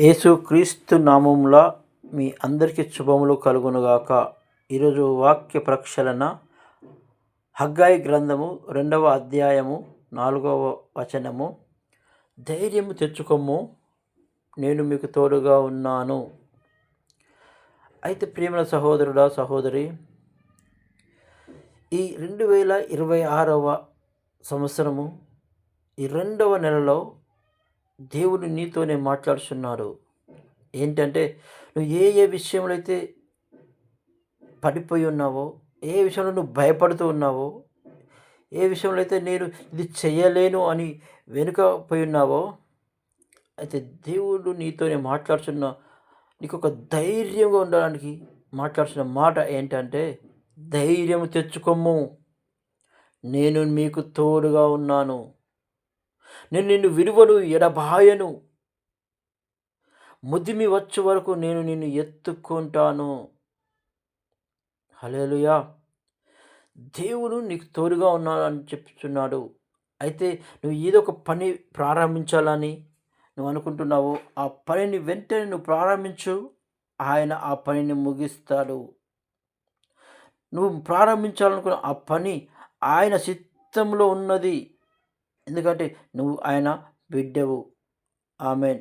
యేసుక్రీస్తు నామములో మీ అందరికీ శుభములు కలుగునుగాక. ఈరోజు వాక్య ప్రక్షాళన హగ్గాయి గ్రంథము 2వ అధ్యాయము 4వ వచనము. ధైర్యము తెచ్చుకొమ్ము, నేను మీకు తోడుగా ఉన్నాను. అయితే ప్రియమైన సహోదరుడా, సహోదరి, ఈ 2026వ సంవత్సరము ఈ 2వ నెలలో దేవుడు నీతోనే మాట్లాడుతున్నాడు. ఏంటంటే, నువ్వు ఏ విషయంలో అయితే పడిపోయి ఉన్నావో, ఏ విషయంలో నువ్వు భయపడుతూ ఉన్నావో, ఏ విషయంలో అయితే నేను ఇది చేయలేను అని వెనుకపోయి ఉన్నావో, అయితే దేవుడు నీతోనే మాట్లాడుతున్న, నీకు ఒక ధైర్యంగా ఉండడానికి మాట్లాడుతున్న మాట ఏంటంటే, ధైర్యం తెచ్చుకోము, నేను మీకు తోడుగా ఉన్నాను, నేను నిన్ను విడువను, ఎడబాయను, ముదిమి వచ్చే వరకు నేను నిన్ను ఎత్తుకుంటాను. హల్లెలూయా. దేవుడు నీకు తోడుగా ఉన్నాడని చెప్తున్నాడు. అయితే నువ్వు ఏదో ఒక పని ప్రారంభించాలని నువ్వు అనుకుంటున్నావు. ఆ పనిని వెంటనే నువ్వు ప్రారంభించు, ఆయన ఆ పనిని ముగిస్తాడు. నువ్వు ప్రారంభించాలనుకున్న ఆ పని ఆయన చిత్తంలో ఉన్నది. ఎందుకంటే నువ్వు ఆయన బిడ్డవు. ఆమేన్.